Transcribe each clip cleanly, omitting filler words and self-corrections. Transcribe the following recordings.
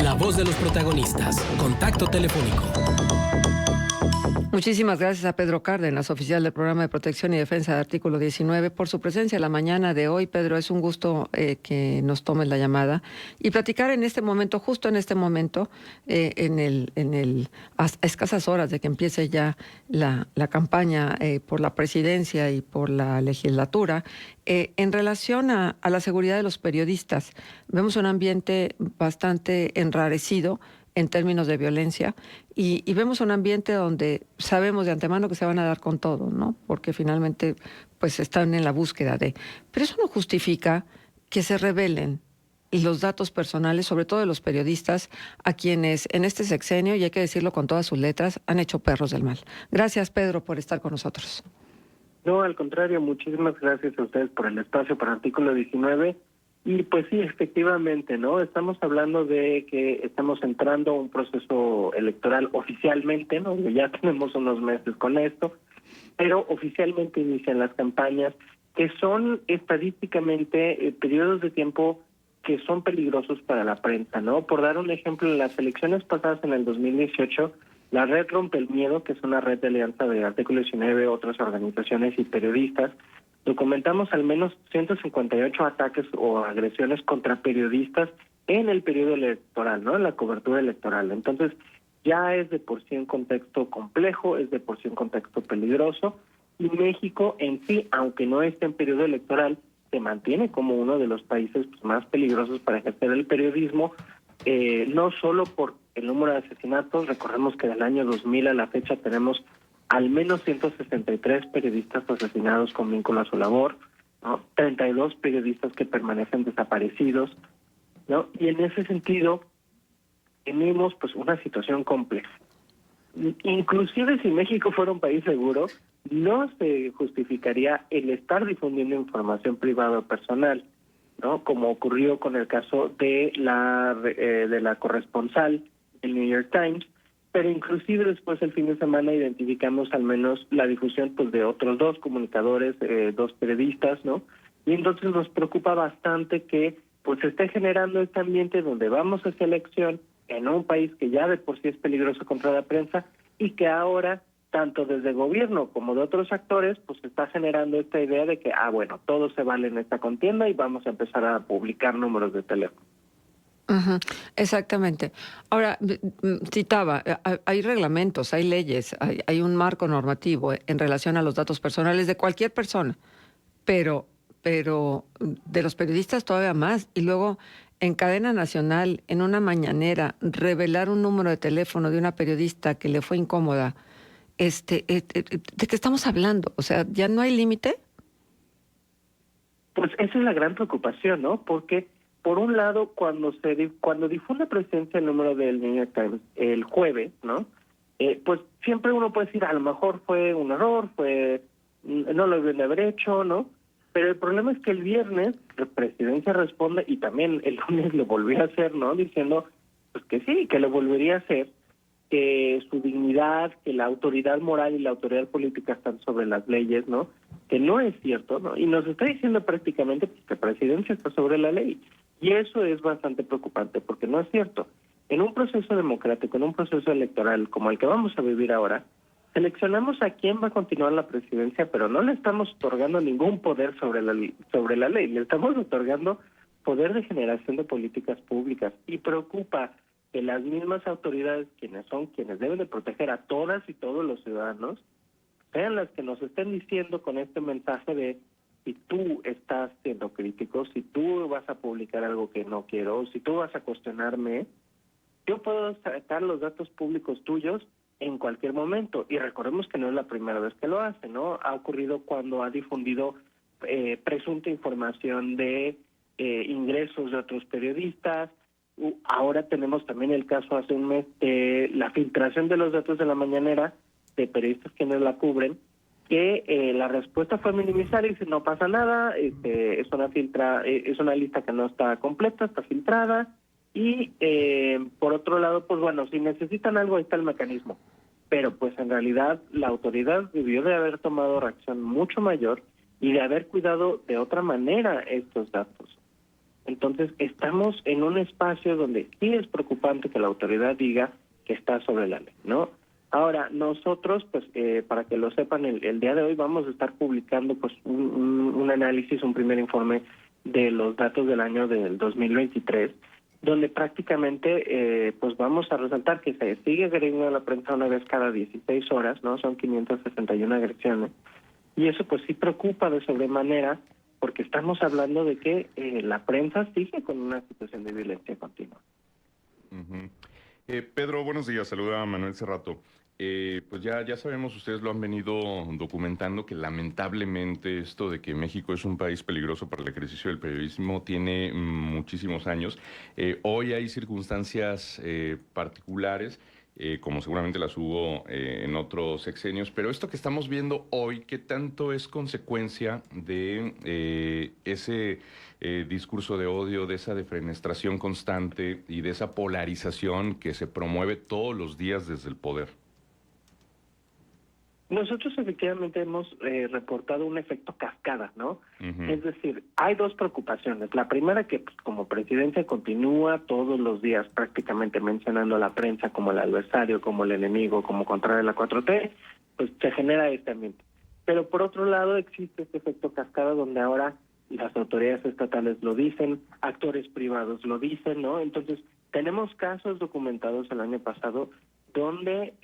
La voz de los protagonistas. Contacto telefónico. Muchísimas gracias a Pedro Cárdenas, oficial del Programa de Protección y Defensa de Artículo 19, por su presencia la mañana de hoy. Pedro, es un gusto que nos tomes la llamada y platicar en este momento, justo en este momento, a escasas horas de que empiece ya la campaña por la presidencia y por la legislatura, en relación a la seguridad de los periodistas. Vemos un ambiente bastante enrarecido en términos de violencia, y vemos un ambiente donde sabemos de antemano que se van a dar con todo, ¿no? Porque finalmente pues están en la búsqueda de... Pero eso no justifica que se revelen los datos personales, sobre todo de los periodistas, a quienes en este sexenio, y hay que decirlo con todas sus letras, han hecho perros del mal. Gracias, Pedro, por estar con nosotros. No, al contrario, muchísimas gracias a ustedes por el espacio para Artículo 19. Y pues sí, efectivamente, ¿no? Estamos hablando de que estamos entrando a un proceso electoral oficialmente, ¿no? Ya tenemos unos meses con esto, pero oficialmente inician las campañas, que son estadísticamente periodos de tiempo que son peligrosos para la prensa, ¿no? Por dar un ejemplo, en las elecciones pasadas en el 2018, la Red Rompe el Miedo, que es una red de alianza de Artículo 19, otras organizaciones y periodistas, documentamos al menos 158 ataques o agresiones contra periodistas en el periodo electoral, ¿no? En la cobertura electoral. Entonces, ya es de por sí un contexto complejo, es de por sí un contexto peligroso, y México en sí, aunque no esté en periodo electoral, se mantiene como uno de los países más peligrosos para ejercer el periodismo, no solo por el número de asesinatos. Recordemos que del año 2000 a la fecha tenemos al menos 163 periodistas asesinados con vínculo a su labor, ¿no? 32 periodistas que permanecen desaparecidos, ¿no? Y en ese sentido tenemos pues una situación compleja. Inclusive si México fuera un país seguro, no se justificaría el estar difundiendo información privada o personal, ¿no? Como ocurrió con el caso de la corresponsal del New York Times. Pero inclusive después el fin de semana identificamos al menos la difusión pues de otros dos comunicadores, dos periodistas, ¿no? Y entonces nos preocupa bastante que pues se esté generando este ambiente donde vamos hacia elección en un país que ya de por sí es peligroso contra la prensa, y que ahora tanto desde el gobierno como de otros actores pues se está generando esta idea de que bueno, todo se vale en esta contienda y vamos a empezar a publicar números de teléfono. Uh-huh, exactamente. Ahora, citaba, hay reglamentos, hay leyes, hay un marco normativo en relación a los datos personales de cualquier persona, pero de los periodistas todavía más. Y luego, en cadena nacional, en una mañanera, revelar un número de teléfono de una periodista que le fue incómoda. ¿De qué estamos hablando? O sea, ¿ya no hay límite? Pues esa es la gran preocupación, ¿no? Porque por un lado, cuando difunde Presidencia el número del New York Times el jueves, ¿no? Pues siempre uno puede decir, a lo mejor fue un error, no lo deben de haber hecho, ¿no? Pero el problema es que el viernes la Presidencia responde, y también el lunes lo volvió a hacer, ¿no? Diciendo pues que sí, que lo volvería a hacer, que su dignidad, que la autoridad moral y la autoridad política están sobre las leyes, ¿no? Que no es cierto, ¿no? Y nos está diciendo prácticamente pues, que la Presidencia está sobre la ley. Y eso es bastante preocupante, porque no es cierto. En un proceso democrático, en un proceso electoral como el que vamos a vivir ahora, seleccionamos a quién va a continuar la presidencia, pero no le estamos otorgando ningún poder sobre la ley, le estamos otorgando poder de generación de políticas públicas. Y preocupa que las mismas autoridades, quienes deben de proteger a todas y todos los ciudadanos, sean las que nos estén diciendo con este mensaje de: si tú estás siendo crítico, si tú vas a publicar algo que no quiero, si tú vas a cuestionarme, yo puedo sacar los datos públicos tuyos en cualquier momento. Y recordemos que no es la primera vez que lo hace, ¿no? Ha ocurrido cuando ha difundido presunta información de ingresos de otros periodistas. Ahora tenemos también el caso hace un mes de la filtración de los datos de la mañanera de periodistas quienes la cubren, que la respuesta fue minimizar y dice no pasa nada, es una lista que no está completa, está filtrada. Y por otro lado, pues bueno, si necesitan algo, ahí está el mecanismo. Pero pues en realidad la autoridad debió de haber tomado reacción mucho mayor y de haber cuidado de otra manera estos datos. Entonces, estamos en un espacio donde sí es preocupante que la autoridad diga que está sobre la ley, ¿no? Ahora, nosotros, pues, para que lo sepan, el día de hoy vamos a estar publicando pues un análisis, un primer informe de los datos del año del 2023, donde prácticamente pues vamos a resaltar que se sigue agrediendo a la prensa una vez cada 16 horas, ¿no? Son 561 agresiones. Y eso pues sí preocupa de sobremanera, porque estamos hablando de que la prensa sigue con una situación de violencia continua. Ujú. Pedro, buenos días. Saluda a Manuel Cerrato. Pues ya sabemos, ustedes lo han venido documentando, que lamentablemente esto de que México es un país peligroso para el ejercicio del periodismo tiene muchísimos años. Hoy hay circunstancias particulares, como seguramente las hubo en otros sexenios, pero esto que estamos viendo hoy, ¿qué tanto es consecuencia de ese discurso de odio, de esa defenestración constante y de esa polarización que se promueve todos los días desde el poder? Nosotros efectivamente hemos reportado un efecto cascada, ¿no? Ujú. Es decir, hay dos preocupaciones. La primera, que pues, como presidencia continúa todos los días prácticamente mencionando a la prensa como el adversario, como el enemigo, como contrario a la 4T, pues se genera este ambiente. Pero por otro lado existe este efecto cascada donde ahora las autoridades estatales lo dicen, actores privados lo dicen, ¿no? Entonces, tenemos casos documentados el año pasado donde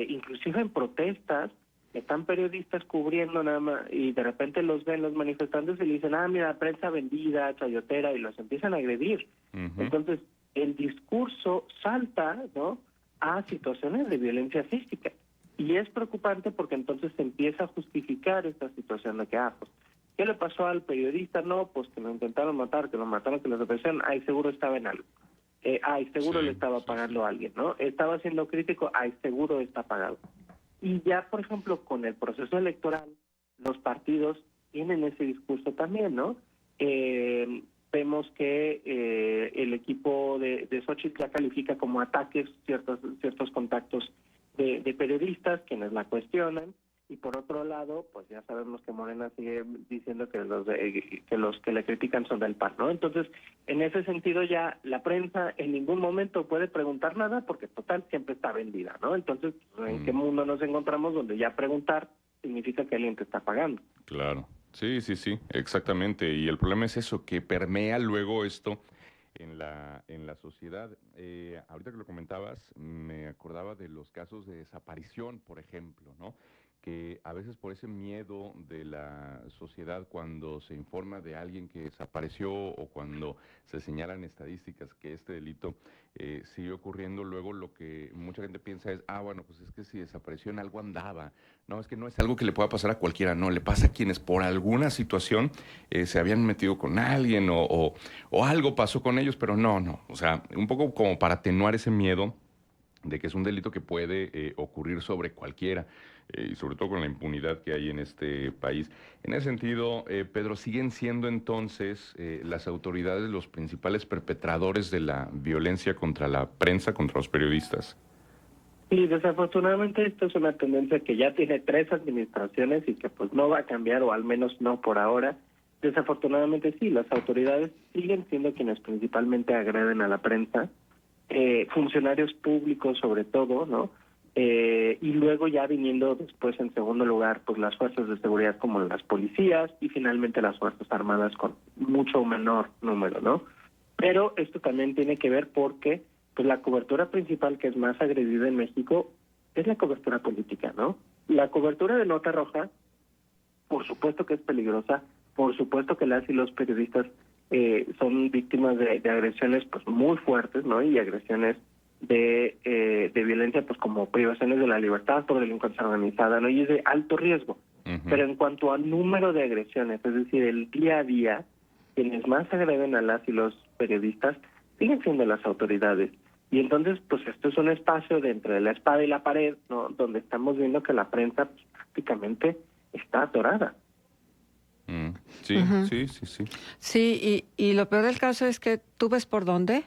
inclusive en protestas están periodistas cubriendo nada más y de repente los ven los manifestantes y le dicen, mira, prensa vendida, chayotera, y los empiezan a agredir. Ujú. Entonces, el discurso salta, ¿no?, a situaciones de violencia física. Y es preocupante porque entonces se empieza a justificar esta situación de que, pues, ¿qué le pasó al periodista? No, pues que lo intentaron matar, que lo mataron, que lo desaparecieron. Seguro estaba en algo. Seguro Sí, le estaba pagando a alguien, ¿no? Estaba siendo crítico, seguro está pagado. Y ya, por ejemplo, con el proceso electoral, los partidos tienen ese discurso también, ¿no? Vemos que el equipo de Xóchitl ya califica como ataques ciertos contactos de periodistas, quienes la cuestionan, y por otro lado, pues ya sabemos que Morena sigue diciendo que los que le critican son del PAN, ¿no? Entonces, en ese sentido ya la prensa en ningún momento puede preguntar nada porque total siempre está vendida, ¿no? Entonces, ¿en qué mundo nos encontramos donde ya preguntar significa que alguien te está pagando? Claro. Sí, exactamente. Y el problema es eso, que permea luego esto en la sociedad. Ahorita que lo comentabas, me acordaba de los casos de desaparición, por ejemplo, ¿no? Que a veces por ese miedo de la sociedad, cuando se informa de alguien que desapareció o cuando se señalan estadísticas que este delito sigue ocurriendo, luego lo que mucha gente piensa es, bueno, pues es que si desapareció en algo andaba. No, es que no es algo que le pueda pasar a cualquiera, no, le pasa a quienes por alguna situación se habían metido con alguien o algo pasó con ellos, pero no, o sea, un poco como para atenuar ese miedo de que es un delito que puede ocurrir sobre cualquiera, y sobre todo con la impunidad que hay en este país. En ese sentido, Pedro, ¿siguen siendo entonces las autoridades los principales perpetradores de la violencia contra la prensa, contra los periodistas? Sí, desafortunadamente esto es una tendencia que ya tiene 3 administraciones y que pues no va a cambiar, o al menos no por ahora. Desafortunadamente sí, las autoridades siguen siendo quienes principalmente agreden a la prensa, funcionarios públicos sobre todo, ¿no? Y luego ya viniendo después en segundo lugar, pues las fuerzas de seguridad como las policías y finalmente las fuerzas armadas con mucho menor número, ¿no? Pero esto también tiene que ver porque pues la cobertura principal que es más agredida en México es la cobertura política, ¿no? La cobertura de nota roja, por supuesto que es peligrosa, por supuesto que las y los periodistas son víctimas de agresiones pues muy fuertes, ¿no? Y agresiones de violencia pues como privaciones de la libertad por delincuencia organizada, ¿no? Y es de alto riesgo. Pero en cuanto a número de agresiones, es decir, el día a día, quienes más agreden a las y los periodistas siguen siendo las autoridades. Y entonces, pues esto es un espacio de entre la espada y la pared, ¿no? Donde estamos viendo que la prensa pues, prácticamente está atorada. Sí, Ujú. sí. Sí, y lo peor del caso es que tú ves por dónde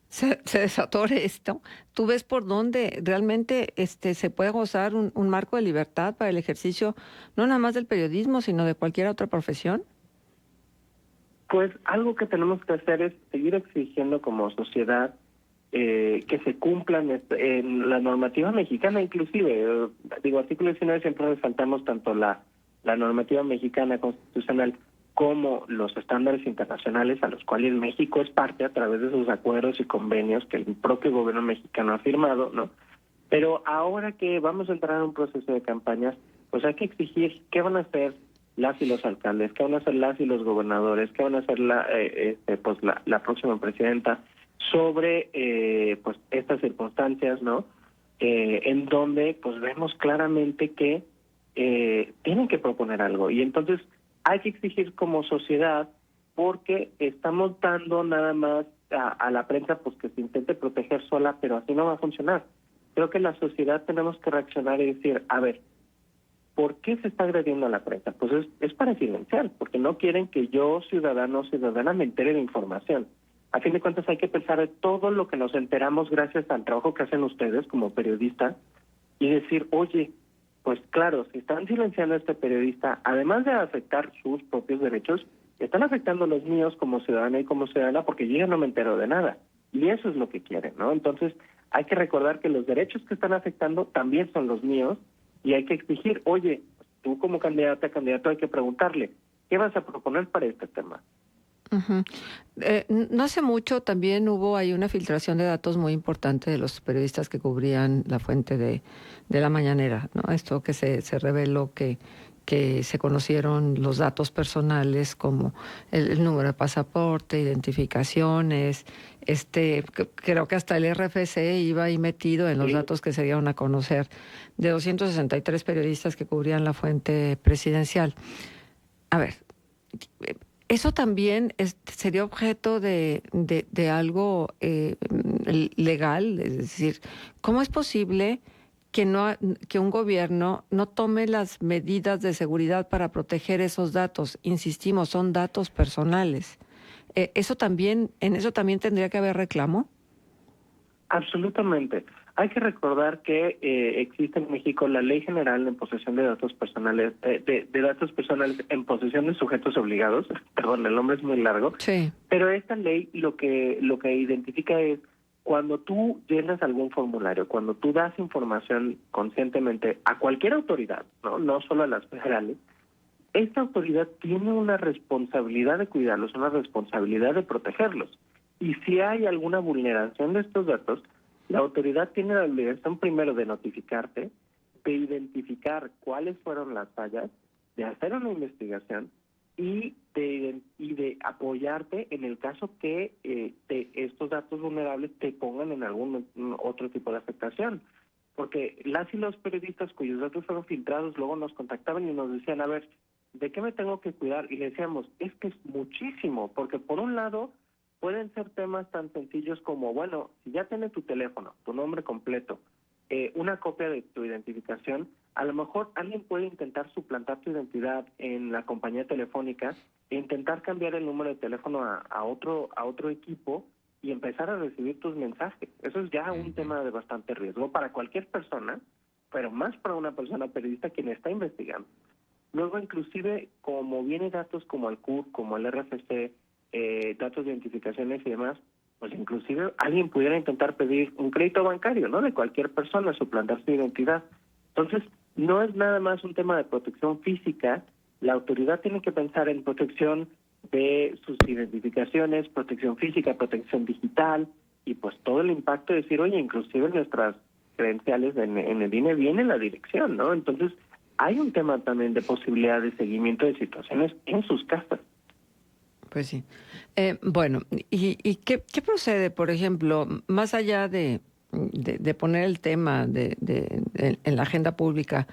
se desatore esto, tú ves por dónde realmente se puede gozar un marco de libertad para el ejercicio, no nada más del periodismo, sino de cualquier otra profesión. Pues algo que tenemos que hacer es seguir exigiendo como sociedad que se cumplan en la normativa mexicana, inclusive. Artículo 19 siempre resaltamos tanto la normativa mexicana constitucional como los estándares internacionales a los cuales México es parte a través de sus acuerdos y convenios que el propio gobierno mexicano ha firmado, ¿no? Pero ahora que vamos a entrar en un proceso de campañas, pues hay que exigir qué van a hacer las y los alcaldes, qué van a hacer las y los gobernadores, qué van a hacer la próxima presidenta sobre pues estas circunstancias, ¿no? En donde pues vemos claramente que tienen que proponer algo, y entonces hay que exigir como sociedad, porque estamos dando nada más a la prensa pues que se intente proteger sola, pero así no va a funcionar. Creo que la sociedad tenemos que reaccionar y decir, a ver, ¿por qué se está agrediendo a la prensa? Pues es para silenciar, porque no quieren que yo, ciudadano o ciudadana, me entere de información. A fin de cuentas hay que pensar en todo lo que nos enteramos gracias al trabajo que hacen ustedes como periodistas y decir, oye, pues claro, si están silenciando a este periodista, además de afectar sus propios derechos, están afectando los míos como ciudadana y como ciudadana, porque yo ya no me entero de nada. Y eso es lo que quieren, ¿no? Entonces hay que recordar que los derechos que están afectando también son los míos, y hay que exigir, oye, tú como candidato hay que preguntarle, ¿qué vas a proponer para este tema? Ujú. No hace mucho también hubo ahí una filtración de datos muy importante de los periodistas que cubrían la fuente de la mañanera, ¿no? Esto que se reveló que se conocieron los datos personales como el número de pasaporte, identificaciones, creo que hasta el RFC iba ahí metido en los Sí. datos que se dieron a conocer de 263 periodistas que cubrían la fuente presidencial. A ver, eso también sería objeto de algo legal, es decir, ¿cómo es posible que un gobierno no tome las medidas de seguridad para proteger esos datos? Insistimos, son datos personales. En eso también tendría que haber reclamo. Absolutamente. Hay que recordar que existe en México la Ley General en posesión de datos personales, de datos personales en posesión de sujetos obligados. Perdón, el nombre es muy largo. Sí. Pero esta ley lo que identifica es cuando tú llenas algún formulario, cuando tú das información conscientemente a cualquier autoridad, no solo a las federales, esta autoridad tiene una responsabilidad de cuidarlos, una responsabilidad de protegerlos. Y si hay alguna vulneración de estos datos, la autoridad tiene la obligación primero de notificarte, de identificar cuáles fueron las fallas, de hacer una investigación y de apoyarte en el caso que estos datos vulnerables te pongan en algún otro tipo de afectación. Porque las y los periodistas cuyos datos fueron filtrados luego nos contactaban y nos decían, a ver, ¿de qué me tengo que cuidar? Y le decíamos, es que es muchísimo, porque por un lado pueden ser temas tan sencillos como, bueno, si ya tienes tu teléfono, tu nombre completo, una copia de tu identificación, a lo mejor alguien puede intentar suplantar tu identidad en la compañía telefónica e intentar cambiar el número de teléfono a otro equipo y empezar a recibir tus mensajes. Eso es ya un tema de bastante riesgo para cualquier persona, pero más para una persona periodista quien está investigando. Luego, inclusive, como vienen datos como el CURP, como el RFC, datos de identificaciones y demás, pues inclusive alguien pudiera intentar pedir un crédito bancario, ¿no? De cualquier persona, suplantar su identidad. Entonces, no es nada más un tema de protección física. La autoridad tiene que pensar en protección de sus identificaciones, protección física, protección digital, y pues todo el impacto de decir, oye, inclusive nuestras credenciales en el INE viene la dirección, ¿no? Entonces, hay un tema también de posibilidad de seguimiento de situaciones en sus casas. Pues sí. Bueno, ¿y qué procede, por ejemplo, más allá de poner el tema en la agenda pública?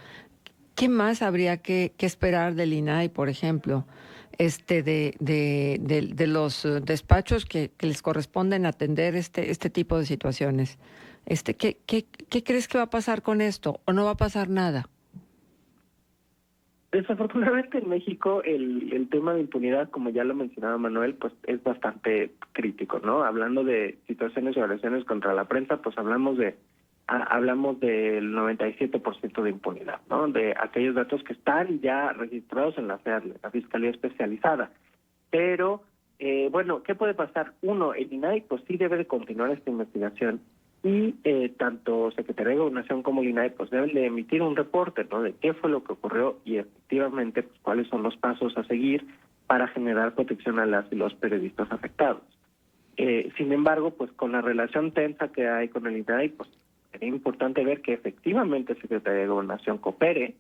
¿Qué más habría que esperar del INAI, por ejemplo, de los despachos que les corresponden atender este tipo de situaciones? ¿Qué crees que va a pasar con esto? ¿O no va a pasar nada? Desafortunadamente en México el tema de impunidad, como ya lo mencionaba Manuel, pues es bastante crítico, ¿no? Hablando de situaciones y agresiones contra la prensa, pues hablamos del 97% de impunidad, ¿no? De aquellos datos que están ya registrados en la FEADLE, la Fiscalía Especializada. Pero bueno, ¿qué puede pasar? Uno, el INAI pues sí debe de continuar esta investigación y tanto Secretaría de Gobernación como el INAI pues deben de emitir un reporte, ¿no? De qué fue lo que ocurrió y efectivamente pues cuáles son los pasos a seguir para generar protección a las y los periodistas afectados. Sin embargo, pues con la relación tensa que hay con el INAI, pues sería importante ver que efectivamente Secretaría de Gobernación coopere,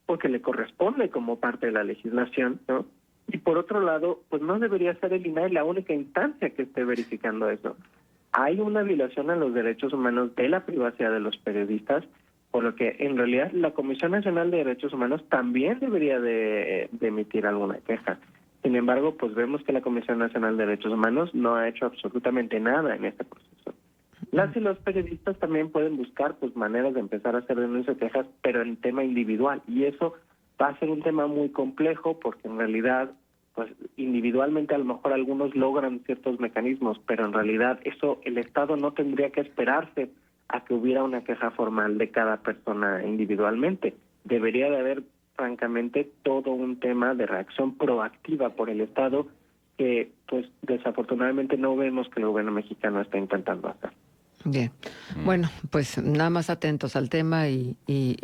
porque le corresponde como parte de la legislación, ¿no? Y por otro lado, pues no debería ser el INAI la única instancia que esté verificando eso. Hay una violación a los derechos humanos de la privacidad de los periodistas, por lo que en realidad la Comisión Nacional de Derechos Humanos también debería de emitir alguna queja. Sin embargo, pues vemos que la Comisión Nacional de Derechos Humanos no ha hecho absolutamente nada en este proceso. Las y los periodistas también pueden buscar pues maneras de empezar a hacer denuncias de quejas, pero en tema individual, y eso va a ser un tema muy complejo porque en realidad pues individualmente a lo mejor algunos logran ciertos mecanismos, pero en realidad eso el Estado no tendría que esperarse a que hubiera una queja formal de cada persona individualmente. Debería de haber francamente todo un tema de reacción proactiva por el Estado que pues desafortunadamente no vemos que el gobierno mexicano está intentando hacer. Bien, bueno, pues nada más atentos al tema y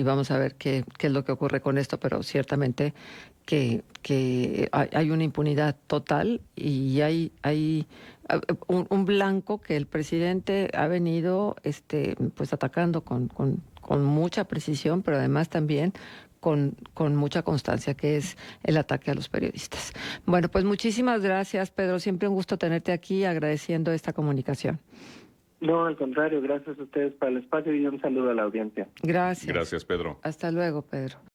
vamos a ver qué es lo que ocurre con esto, pero ciertamente que hay una impunidad total y hay un blanco que el presidente ha venido pues atacando con mucha precisión, pero además también con mucha constancia, que es el ataque a los periodistas. Bueno, pues muchísimas gracias, Pedro. Siempre un gusto tenerte aquí, agradeciendo esta comunicación. No, al contrario, gracias a ustedes por el espacio y un saludo a la audiencia. Gracias. Gracias, Pedro. Hasta luego, Pedro.